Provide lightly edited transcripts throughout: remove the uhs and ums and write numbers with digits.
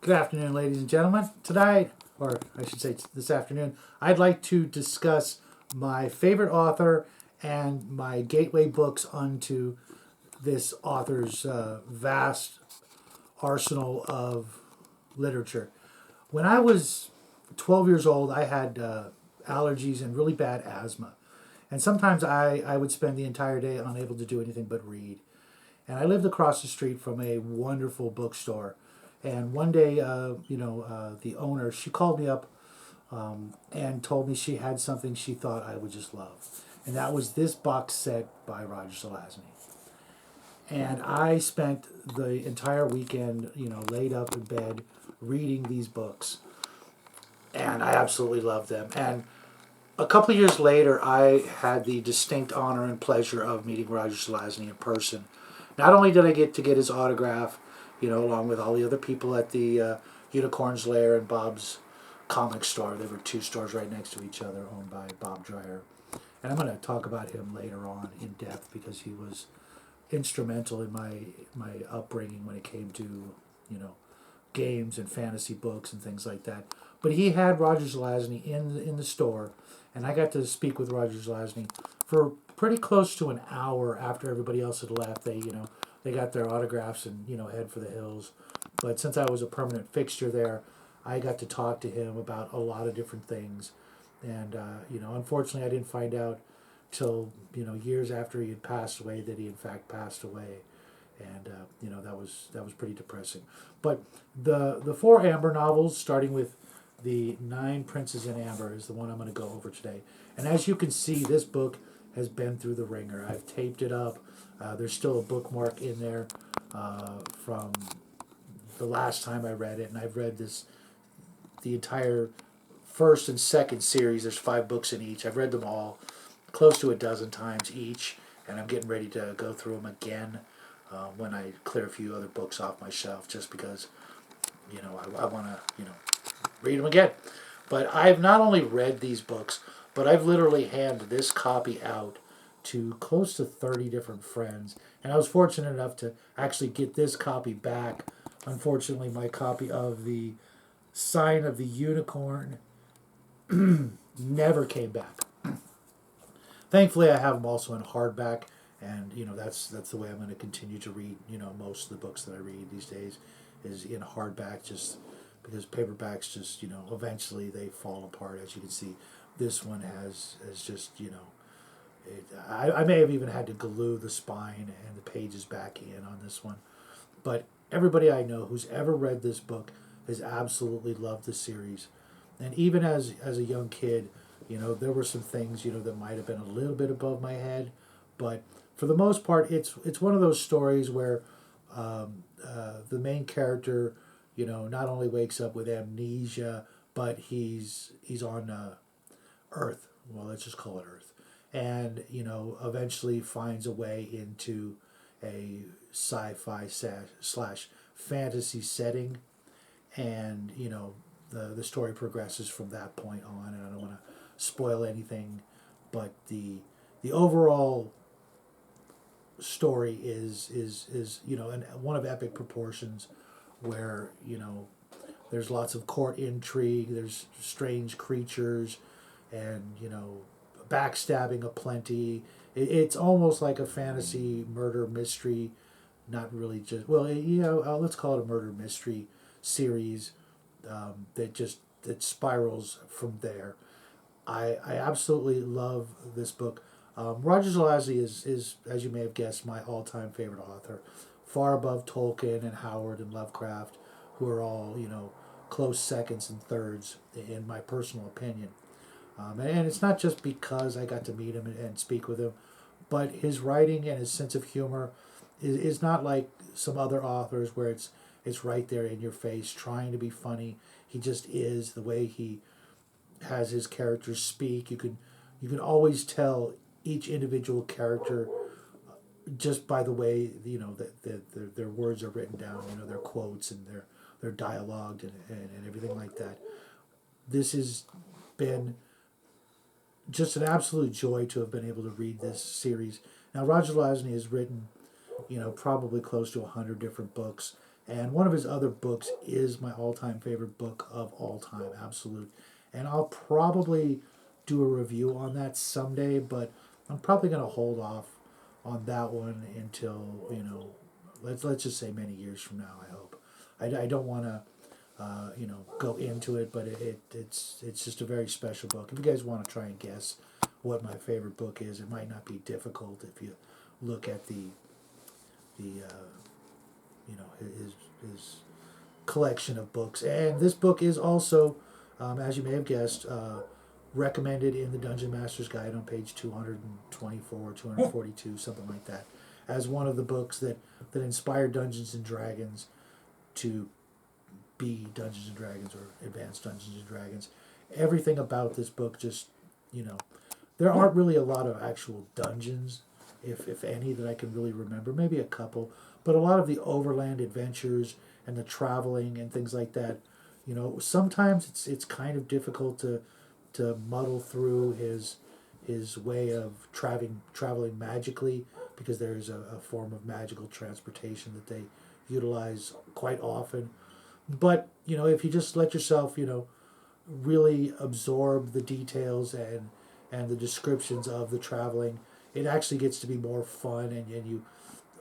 Good afternoon, ladies and gentlemen. Tonight, or I should say this afternoon, I'd like to discuss my favorite author and my gateway books onto this author's vast arsenal of literature. When I was 12 years old, I had allergies and really bad asthma. And sometimes I would spend the entire day unable to do anything but read. And I lived across the street from a wonderful bookstore. And one day, the owner, she called me up and told me she had something she thought I would just love. And that was this box set by Roger Zelazny. And I spent the entire weekend, laid up in bed reading these books. And I absolutely loved them. And a couple of years later, I had the distinct honor and pleasure of meeting Roger Zelazny in person. Not only did I get to get his autograph, along with all the other people at the Unicorn's Lair and Bob's comic store. There were two stores right next to each other owned by Bob Dreyer. And I'm going to talk about him later on in depth because he was instrumental in my upbringing when it came to, games and fantasy books and things like that. But he had Roger Zelazny in the store, and I got to speak with Roger Zelazny for pretty close to an hour after everybody else had left. They got their autographs and head for the hills. But since I was a permanent fixture there, I got to talk to him about a lot of different things. And unfortunately, I didn't find out till years after he had passed away that he in fact passed away, and that was pretty depressing. But the four Amber novels, starting with the Nine Princes in Amber, is the one I'm going to go over today. And as you can see, this book has been through the ringer. I've taped it up. There's still a bookmark in there from the last time I read it, and I've read the entire first and second series. There's 5 books in each. I've read them all close to a dozen times each, and I'm getting ready to go through them again when I clear a few other books off my shelf, just because I want to read them again. But I've not only read these books, but I've literally handed this copy out to close to 30 different friends, and I was fortunate enough to actually get this copy back. Unfortunately, my copy of the Sign of the Unicorn never came back. Thankfully, I have them also in hardback, and that's the way I'm going to continue to read. Most of the books that I read these days is in hardback, just because paperbacks just eventually they fall apart. As you can see, this one has just I may have even had to glue the spine and the pages back in on this one. But everybody I know who's ever read this book has absolutely loved the series. And even as a young kid, there were some things, that might have been a little bit above my head. But for the most part, it's one of those stories where the main character, not only wakes up with amnesia, but he's on Earth. Well, let's just call it Earth. And, eventually finds a way into a sci-fi slash fantasy setting. And, the story progresses from that point on. And I don't want to spoil anything, but the overall story is and one of epic proportions, where there's lots of court intrigue, there's strange creatures, and backstabbing aplenty. It's almost like a fantasy murder mystery, not really just let's call it a murder mystery series that spirals from there. I absolutely love this book. Roger Zelazny is, as you may have guessed, my all-time favorite author, far above Tolkien and Howard and Lovecraft, who are all close seconds and thirds in my personal opinion. And it's not just because I got to meet him and speak with him, but his writing and his sense of humor is not like some other authors where it's right there in your face, trying to be funny. He just is. The way he has his characters speak, you can always tell each individual character just by the way that their words are written down, their quotes and their dialogue and everything like that. This has been just an absolute joy to have been able to read this series. Now, Roger Zelazny has written, probably close to 100 different books, And one of his other books is my all-time favorite book of all time, absolute. And I'll probably do a review on that someday, but I'm probably going to hold off on that one until, let's just say many years from now, I hope. I don't want to go into it, but it's just a very special book. If you guys want to try and guess what my favorite book is, it might not be difficult if you look at the his collection of books. And this book is also, as you may have guessed, recommended in the Dungeon Master's Guide on page 224, 242, something like that, as one of the books that inspired Dungeons and Dragons to be Dungeons and Dragons or Advanced Dungeons and Dragons. Everything about this book just, there aren't really a lot of actual dungeons, if any, that I can really remember. Maybe a couple, but a lot of the overland adventures and the traveling and things like that. Sometimes it's kind of difficult to muddle through his way of traveling magically, because there's a form of magical transportation that they utilize quite often. But if you just let yourself really absorb the details and the descriptions of the traveling, it actually gets to be more fun, and you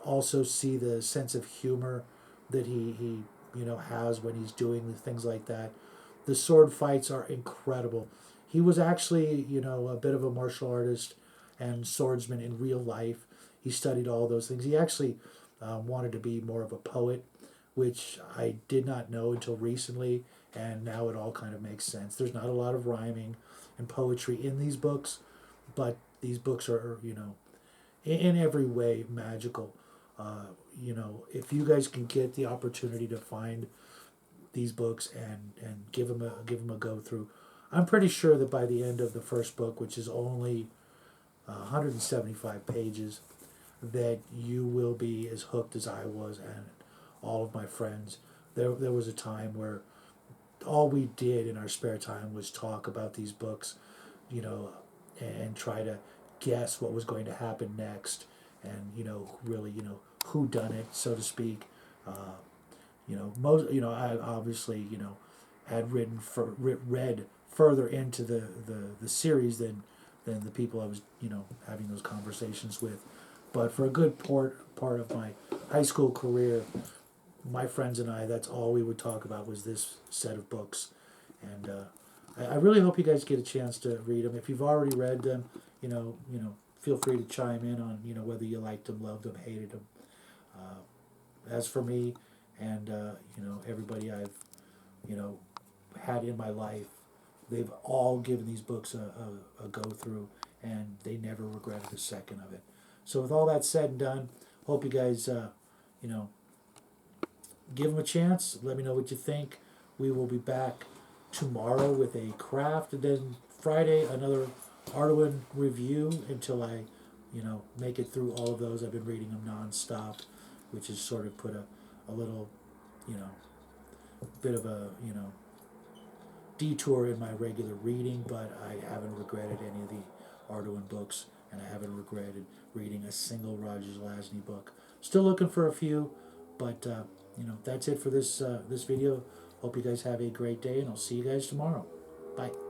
also see the sense of humor that he has when he's doing things like that. The sword fights are incredible. He was actually a bit of a martial artist and swordsman in real life. He studied all those things. He actually wanted to be more of a poet, which I did not know until recently, and now it all kind of makes sense. There's not a lot of rhyming and poetry in these books, but these books are, in every way magical. If you guys can get the opportunity to find these books and give them a go through, I'm pretty sure that by the end of the first book, which is only 175 pages, that you will be as hooked as I was and all of my friends. There was a time where all we did in our spare time was talk about these books, and try to guess what was going to happen next, and really who done it, so to speak. I obviously had read further into the series than the people I was having those conversations with. But for a good part of my high school career, my friends and I, that's all we would talk about was this set of books. And I really hope you guys get a chance to read them. If you've already read them, feel free to chime in on whether you liked them, loved them, hated them. As for me, and everybody I've had in my life, they've all given these books a go through, and they never regretted a second of it. So with all that said and done, hope you guys give them a chance. Let me know what you think. We will be back tomorrow with a craft, and then Friday another Arduin review until I make it through all of those. I've been reading them nonstop, which has sort of put a little bit of a detour in my regular reading, but I haven't regretted any of the Arduin books, and I haven't regretted reading a single Roger Zelazny book. Still looking for a few, but that's it for this video. Hope you guys have a great day, and I'll see you guys tomorrow. Bye.